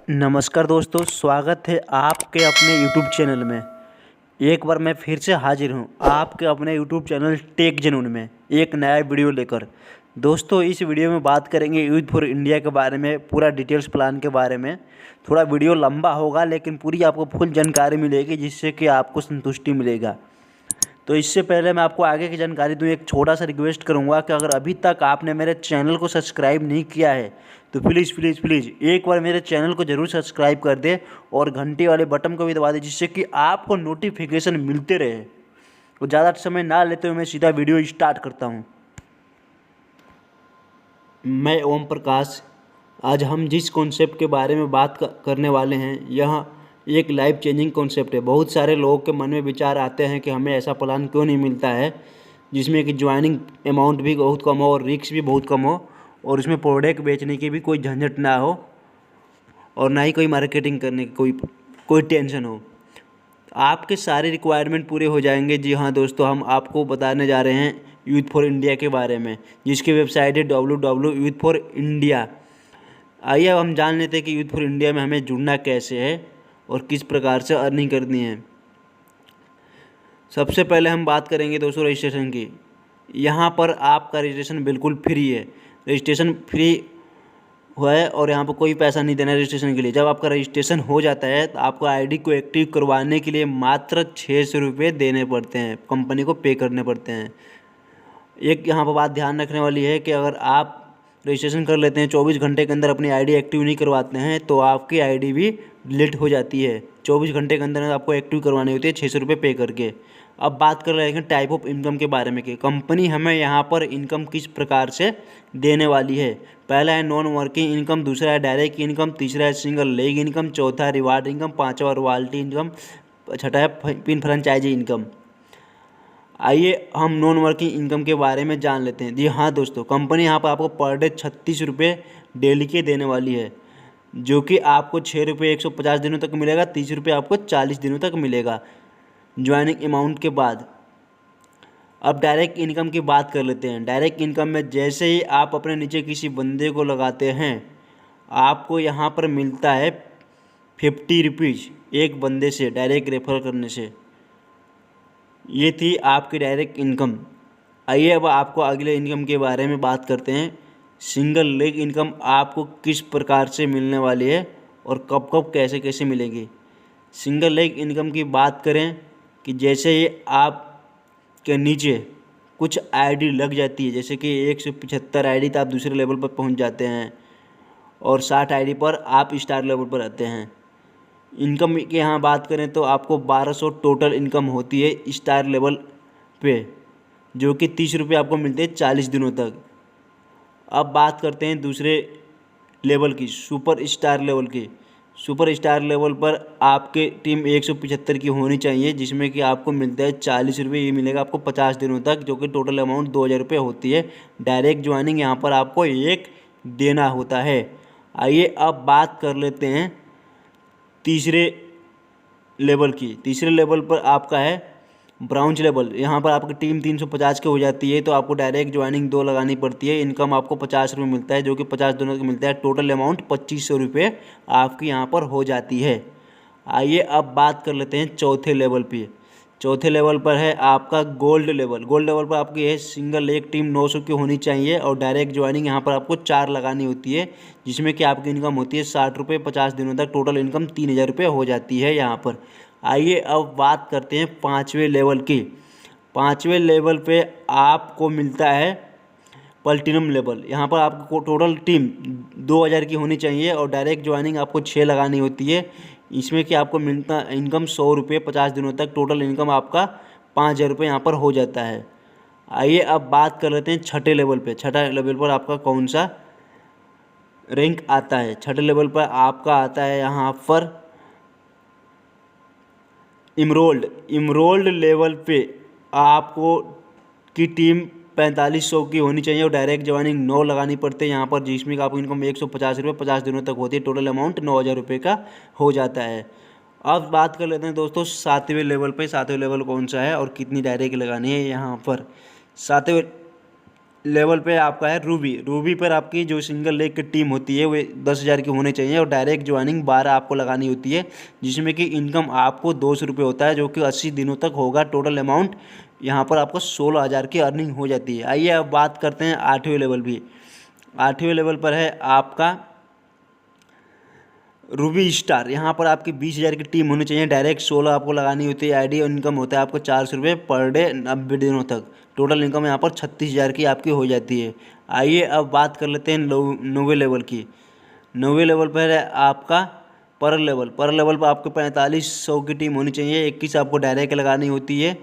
नमस्कार दोस्तों, स्वागत है आपके अपने यूट्यूब चैनल में। एक बार मैं फिर से हाजिर हूँ आपके अपने यूट्यूब चैनल टेक जनून में एक नया वीडियो लेकर। दोस्तों, इस वीडियो में बात करेंगे यूथ फॉर इंडिया के बारे में, पूरा डिटेल्स प्लान के बारे में। थोड़ा वीडियो लंबा होगा लेकिन पूरी आपको फुल जानकारी मिलेगी, जिससे कि आपको संतुष्टि मिलेगा। तो इससे पहले मैं आपको आगे की जानकारी दूँ, एक छोटा सा रिक्वेस्ट करूँगा कि अगर अभी तक आपने मेरे चैनल को सब्सक्राइब नहीं किया है तो प्लीज़ प्लीज़ प्लीज़ एक बार मेरे चैनल को ज़रूर सब्सक्राइब कर दे और घंटी वाले बटन को भी दबा दे, जिससे कि आपको नोटिफिकेशन मिलते रहे। तो ज़्यादा समय ना लेते हुए मैं सीधा वीडियो स्टार्ट करता हूँ। मैं ओम प्रकाश। आज हम जिस कॉन्सेप्ट के बारे में बात करने वाले हैं, यह एक लाइफ चेंजिंग कॉन्सेप्ट है। बहुत सारे लोगों के मन में विचार आते हैं कि हमें ऐसा प्लान क्यों नहीं मिलता है जिसमें कि ज्वाइनिंग अमाउंट भी बहुत कम हो और रिस्क भी बहुत कम हो, और उसमें प्रोडक्ट बेचने की भी कोई झंझट ना हो, और ना ही कोई मार्केटिंग करने की कोई टेंशन हो। आपके सारे रिक्वायरमेंट पूरे हो जाएंगे। जी हाँ दोस्तों, हम आपको बताने जा रहे हैं यूथ फॉर इंडिया के बारे में, जिसकी वेबसाइट है www.youth4india। आइए अब हम जान लेते हैं कि यूथ फॉर इंडिया में हमें जुड़ना कैसे है और किस प्रकार से अर्निंग करनी है। सबसे पहले हम बात करेंगे दोस्तों रजिस्ट्रेशन की। यहाँ पर आपका रजिस्ट्रेशन बिल्कुल फ्री है। रजिस्ट्रेशन फ्री हुआ है और यहाँ पर कोई पैसा नहीं देना है रजिस्ट्रेशन के लिए। जब आपका रजिस्ट्रेशन हो जाता है तो आपको आईडी को एक्टिव करवाने के लिए मात्र 600 रुपये देने पड़ते हैं, कंपनी को पे करने पड़ते हैं। एक यहाँ पर बात ध्यान रखने वाली है कि अगर आप रजिस्ट्रेशन कर लेते हैं 24 घंटे के अंदर अपनी आईडी एक्टिव नहीं करवाते हैं तो आपकी आईडी भी डिलीट हो जाती है। 24 घंटे के अंदर आपको एक्टिव करवानी होती है 600 रुपये पे करके। अब बात कर रहे हैं टाइप ऑफ इनकम के बारे में कि कंपनी हमें यहाँ पर इनकम किस प्रकार से देने वाली है। पहला है नॉन वर्किंग इनकम, दूसरा है डायरेक्ट इनकम, तीसरा है सिंगल लेग इनकम, चौथा है रिवार्ड इनकम, पाँचवा रॉयल्टी इनकम, छठा है पिन फ्रेंचाइजी इनकम। आइए हम नॉन वर्किंग इनकम के बारे में जान लेते हैं। जी हाँ दोस्तों, कंपनी यहाँ पर आपको पर डे 36 रुपये डेली के देने वाली है, जो कि आपको 6 रुपये 150 दिनों तक मिलेगा, 30 रुपये आपको 40 दिनों तक मिलेगा ज्वाइनिंग अमाउंट के बाद। अब डायरेक्ट इनकम की बात कर लेते हैं। डायरेक्ट इनकम में जैसे ही आप अपने नीचे किसी बंदे को लगाते हैं, आपको यहाँ पर मिलता है 50 रुपीज़ एक बंदे से डायरेक्ट रेफर करने से। ये थी आपकी डायरेक्ट इनकम। आइए अब आपको अगले इनकम के बारे में बात करते हैं। सिंगल लेग इनकम आपको किस प्रकार से मिलने वाली है और कब कब कैसे कैसे मिलेगी। सिंगल लेग इनकम की बात करें कि जैसे ही आप के नीचे कुछ आईडी लग जाती है, जैसे कि 175 आईडी तो आप दूसरे लेवल पर पहुंच जाते हैं और 60 आईडी पर आप स्टार लेवल पर आते हैं। इनकम की यहाँ बात करें तो आपको 1200 टोटल इनकम होती है स्टार लेवल पे, जो कि 30 रुपये आपको मिलते हैं 40 दिनों तक। अब बात करते हैं दूसरे लेवल की, सुपर स्टार लेवल की। सुपर स्टार लेवल पर आपके टीम 175 की होनी चाहिए, जिसमें कि आपको मिलता है 40 रुपये। ये मिलेगा आपको 50 दिनों तक, जो कि टोटल अमाउंट 2000 रुपये होती है। डायरेक्ट ज्वाइनिंग यहाँ पर आपको एक देना होता है। आइए अब बात कर लेते हैं तीसरे लेवल की। तीसरे लेवल पर आपका है ब्राउन्ज लेवल। यहाँ पर आपकी टीम 350 की हो जाती है तो आपको डायरेक्ट ज्वाइनिंग 2 लगानी पड़ती है। इनकम आपको 50 रुपये मिलता है, जो कि 50 दिनों तक मिलता है। टोटल अमाउंट 2500 रुपये आपकी यहाँ पर हो जाती है। आइए अब बात कर लेते हैं चौथे लेवल पे। चौथे लेवल पर है आपका गोल्ड लेवल। गोल्ड लेवल पर आपकी है सिंगल एक टीम 900 की होनी चाहिए और डायरेक्ट ज्वाइनिंग यहाँ पर आपको 4 लगानी होती है, जिसमें कि आपकी इनकम होती है 60 रुपये 50 दिनों तक। टोटल इनकम 3000 रुपये हो जाती है यहाँ पर। आइए अब बात करते हैं पाँचवें लेवल की। पाँचवें लेवल पे आपको मिलता है प्लैटिनम लेवल। यहाँ पर आपको टोटल टीम 2000 की होनी चाहिए और डायरेक्ट ज्वाइनिंग आपको 6 लगानी होती है। इसमें कि आपको मिलता इनकम 100 रुपये 50 दिनों तक। टोटल इनकम आपका 5000 रुपये यहाँ पर हो जाता है। आइए अब बात कर लेते हैं छठे लेवल पे। छठा लेवल पर आपका कौन सा रैंक आता है। छठे लेवल पर आपका आता है यहाँ पर इमरोल्ड लेवल पे आपको की टीम 4500 की होनी चाहिए और डायरेक्ट ज्वाइनिंग 9 लगानी पड़ती है यहाँ पर, जिसमें आपको इनकम 150 रुपये 50 दिनों तक होती है। टोटल अमाउंट 9000 रुपये का हो जाता है। अब बात कर लेते हैं दोस्तों सातवें लेवल पे। सातवें लेवल कौन सा है और कितनी डायरेक्ट लगानी है यहाँ पर। सातवें लेवल पे आपका है रूबी। रूबी पर आपकी जो सिंगल लेग की टीम होती है वो 10,000 की होनी चाहिए और डायरेक्ट ज्वाइनिंग 12 आपको लगानी होती है, जिसमें कि इनकम आपको 200 रुपये होता है, जो कि 80 दिनों तक होगा। टोटल अमाउंट यहाँ पर आपको 16,000 की अर्निंग हो जाती है। आइए अब बात करते हैं 8वें लेवल भी। 8वें लेवल पर है आपका रूबी स्टार। यहाँ पर आपकी 20,000 की टीम होनी चाहिए, डायरेक्ट 16 आपको लगानी होती है। आईडी इनकम होता है आपको 400 रुपये पर डे 90 दिनों तक। टोटल इनकम यहाँ पर 36,000 की आपकी हो जाती है। आइए अब बात कर लेते हैं 9वें लेवल की। 9वें लेवल पर है आपका पर लेवल। पर लेवल पर आपको 4500 की टीम होनी चाहिए, 21 आपको डायरेक्ट लगानी होती है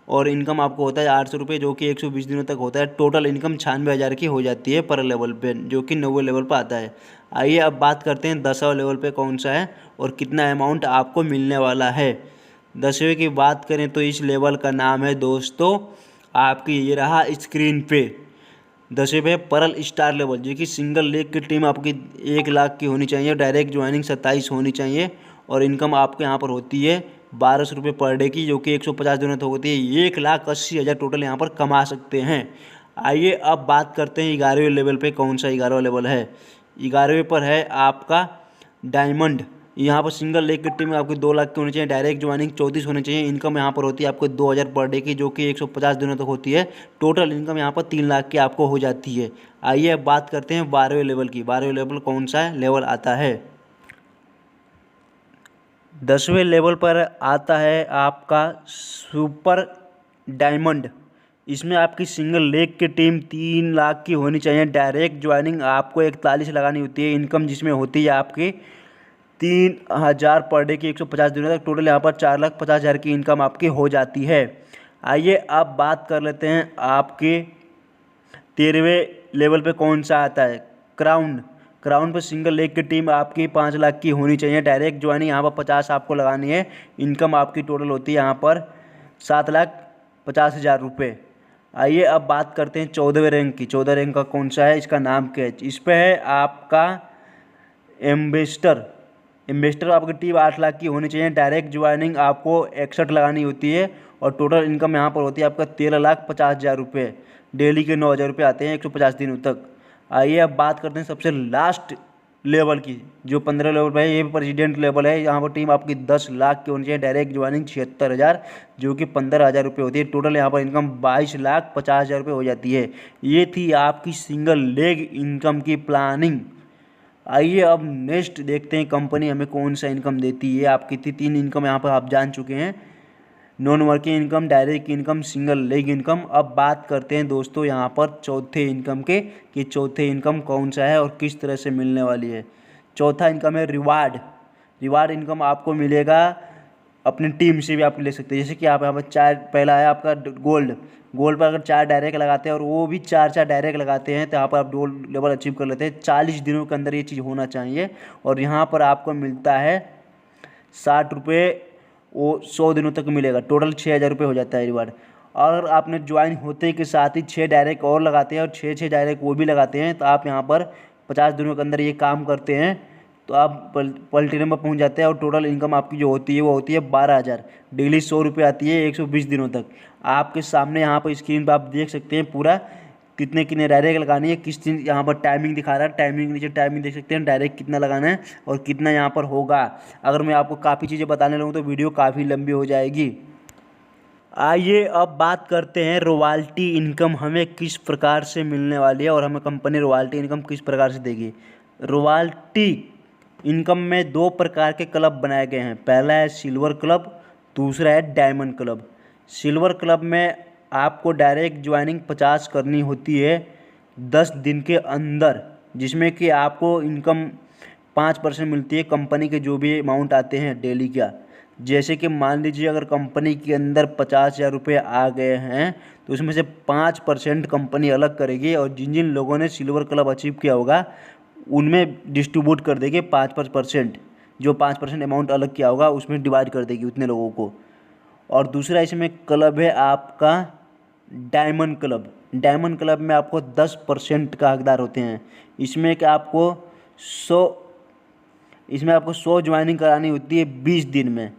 और इनकम आपको होता है 800 रुपये, जो कि 120 दिनों तक होता है। टोटल इनकम 96,000 की हो जाती है पर लेवल पे, जो कि 9वें लेवल पर आता है। आइए अब बात करते हैं 10वें लेवल पे कौन सा है और कितना अमाउंट आपको मिलने वाला है। 10वें की बात करें तो इस लेवल का नाम है दोस्तों आपकी, ये रहा स्क्रीन पे। 10वें पे परल स्टार लेवल, जो कि सिंगल लेग की टीम आपकी 1 लाख की होनी चाहिए, डायरेक्ट ज्वाइनिंग 27 होनी चाहिए और इनकम आपके यहाँ पर होती है 1200 रुपये पर डे की, जो कि 150 दिनों तक होती है। 1,80,000 टोटल यहाँ पर कमा सकते हैं। आइए अब बात करते हैं 11वें लेवल पे कौन सा 11वां लेवल है। 11वें पर है आपका डायमंड। यहाँ पर सिंगल लेग की टीम आपकी 2 लाख की होनी चाहिए, डायरेक्ट ज्वाइनिंग 34 होनी चाहिए। इनकम यहाँ पर होती है आपको 2,000 पर डे की, जो कि 150 दिनों तक होती है। टोटल इनकम यहाँ पर 3 लाख की आपको हो जाती है। आइए अब बात करते हैं 12वें लेवल की। 12वें लेवल कौन सा लेवल आता है। 10वें लेवल पर आता है आपका सुपर डायमंड। इसमें आपकी सिंगल लेग की टीम 3 लाख की होनी चाहिए, डायरेक्ट ज्वाइनिंग आपको 41 लगानी होती है। इनकम जिसमें होती है आपकी 3,000 पर डे की 150 दिनों तक। टोटल यहाँ पर 4,50,000 की इनकम आपकी हो जाती है। आइए अब बात कर लेते हैं आपके 13वें लेवल पे कौन सा आता है। क्राउन। क्राउन पर सिंगल लेग की टीम आपकी 5 लाख की होनी चाहिए, डायरेक्ट ज्वाइनिंग यहाँ पर 50 आपको लगानी है। इनकम आपकी टोटल होती है यहाँ पर 7,50,000 रुपये। आइए अब बात करते हैं 14वें रैंक की। 14 रैंक का कौन सा है, इसका नाम क्या है। इस पर है आपका इन्वेस्टर आपकी टीम 8 लाख की होनी चाहिए, डायरेक्ट ज्वाइनिंग आपको 61 लगानी होती है और टोटल इनकम यहाँ पर होती है आपका 13,50,000 रुपये। डेली के 9,000 रुपये आते हैं 150 दिनों तक। आइए अब बात करते हैं सबसे लास्ट लेवल की, जो 15 लेवल पर है। ये भी प्रेसिडेंट लेवल है। यहाँ पर टीम आपकी 10 लाख की होनी चाहिए, डायरेक्ट ज्वाइनिंग 76,000, जो कि 15,000 रुपये होती है। टोटल यहाँ पर इनकम 22,50,000 रुपये हो जाती है। ये थी आपकी सिंगल लेग इनकम की प्लानिंग। आइए अब नेक्स्ट देखते हैं कंपनी हमें कौन सा इनकम देती है। आपकी थी 3 इनकम यहाँ पर आप जान चुके हैं, non working income, direct income, single leg income. अब बात करते हैं दोस्तों यहाँ पर चौथे इनकम के, कि चौथे इनकम कौन सा है और किस तरह से मिलने वाली है। चौथा इनकम है रिवार्ड। रिवार्ड इनकम आपको मिलेगा अपनी टीम से भी आप ले सकते हैं। जैसे कि आप यहाँ पर 4, पहला है आपका गोल्ड। गोल्ड पर अगर 4 डायरेक्ट लगाते हैं और वो भी 4 डायरेक्ट लगाते हैं तो यहाँ पर आप गोल्ड लेवल अचीव कर लेते हैं। 40 दिनों के अंदर ये चीज़ होना चाहिए और यहाँ पर आपको मिलता है 60 रुपये, वो 100 दिनों तक मिलेगा। टोटल 6,000 रुपये हो जाता है रिवार्ड। और आपने ज्वाइन होते के साथ ही 6 डायरेक्ट और लगाते हैं और 6 डायरेक्ट वो भी लगाते हैं, तो आप यहाँ पर 50 दिनों के अंदर ये काम करते हैं तो आप प्लैटिनम में पहुँच जाते हैं और टोटल इनकम आपकी जो होती है वो होती है 12,000। डेली 100 रुपये आती है 120 दिनों तक। आपके सामने यहाँ पर स्क्रीन पर आप देख सकते हैं पूरा कितने डायरेक्ट लगानी है, किस दिन यहाँ पर टाइमिंग दिखा रहा है। टाइमिंग नीचे टाइमिंग देख सकते हैं, डायरेक्ट कितना लगाना है और कितना यहाँ पर होगा। अगर मैं आपको काफ़ी चीज़ें बताने लगूँ तो वीडियो काफ़ी लंबी हो जाएगी। आइए अब बात करते हैं रॉयल्टी इनकम हमें किस प्रकार से मिलने वाली है और हमें कंपनी रॉयल्टी इनकम किस प्रकार से देगी। रॉयल्टी इनकम में 2 प्रकार के क्लब बनाए गए हैं। पहला है सिल्वर क्लब, दूसरा है डायमंड क्लब। सिल्वर क्लब में आपको डायरेक्ट ज्वाइनिंग 50 करनी होती है 10 दिन के अंदर, जिसमें कि आपको इनकम 5% मिलती है कंपनी के जो भी अमाउंट आते हैं डेली का। जैसे कि मान लीजिए अगर कंपनी के अंदर 50,000 रुपये आ गए हैं तो उसमें से 5% कंपनी अलग करेगी और जिन जिन लोगों ने सिल्वर क्लब अचीव किया होगा उनमें डिस्ट्रीब्यूट कर देगी 5%। जो 5% अमाउंट अलग किया होगा उसमें डिवाइड कर देगी उतने लोगों को। और दूसरा इसमें क्लब है आपका डायमंड क्लब। डायमंड क्लब में आपको 10% का हकदार होते हैं। इसमें कि आपको 100 ज्वाइनिंग करानी होती है 20 दिन में।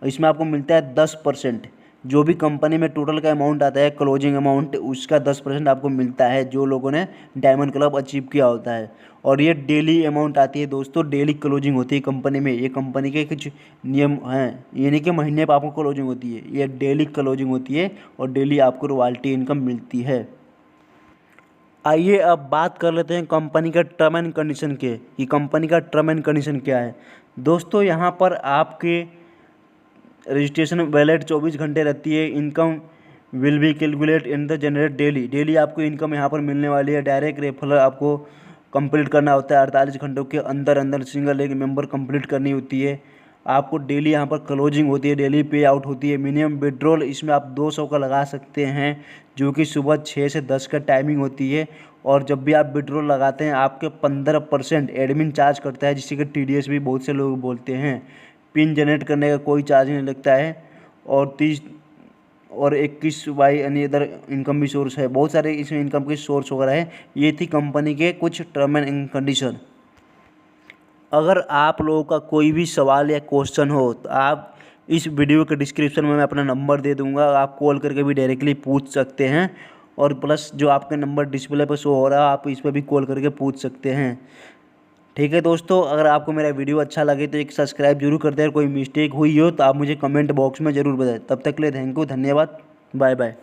इसमें आपको मिलता है 10%। जो भी कंपनी में टोटल का अमाउंट आता है क्लोजिंग अमाउंट, उसका 10% आपको मिलता है जो लोगों ने डायमंड क्लब अचीव किया होता है। और ये डेली अमाउंट आती है दोस्तों, डेली क्लोजिंग होती है कंपनी में। ये कंपनी के कुछ नियम हैं, ये नहीं कि महीने पर आपको क्लोजिंग होती है, ये डेली क्लोजिंग होती है और डेली आपको रॉयल्टी इनकम मिलती है। आइए अब बात कर लेते हैं कंपनी का टर्म एंड कंडीशन के, कि कंपनी का टर्म एंड कंडीशन क्या है। दोस्तों यहाँ पर आपके रजिस्ट्रेशन वैलिड 24 घंटे रहती है। Income will be calculate in the generate daily, daily आपको इनकम यहाँ पर मिलने वाली है। डायरेक्ट रेफरल आपको कंप्लीट करना होता है 48 घंटों के अंदर अंदर, सिंगल एक मेंबर कंप्लीट करनी होती है। आपको डेली यहाँ पर क्लोजिंग होती है, डेली पे आउट होती है। मिनिमम विड्रॉल इसमें आप 200 का लगा सकते हैं, जो कि सुबह 6 से 10 का टाइमिंग होती है। और जब भी आप विड्रॉल लगाते हैं आपके 15% एडमिन चार्ज करता है, जिससे कि TDS भी बहुत से लोग बोलते हैं। पिन जनरेट करने का कोई चार्ज नहीं लगता है। और 30 और 21 बाई यानी इधर इनकम भी सोर्स है, बहुत सारे इसमें इनकम के सोर्स वगैरह है। ये थी कंपनी के कुछ टर्म एंड कंडीशन। अगर आप लोगों का कोई भी सवाल या क्वेश्चन हो तो आप इस वीडियो के डिस्क्रिप्शन में मैं अपना नंबर दे दूंगा, आप कॉल करके भी डायरेक्टली पूछ सकते हैं। और प्लस जो आपका नंबर डिस्प्ले पर शो हो रहा है आप इस पर भी कॉल करके पूछ सकते हैं। ठीक है दोस्तों, अगर आपको मेरा वीडियो अच्छा लगे तो एक सब्सक्राइब जरूर कर दें। अगर कोई मिस्टेक हुई हो तो आप मुझे कमेंट बॉक्स में ज़रूर बताएं। तब तक के लिए थैंक यू, धन्यवाद, बाय बाय।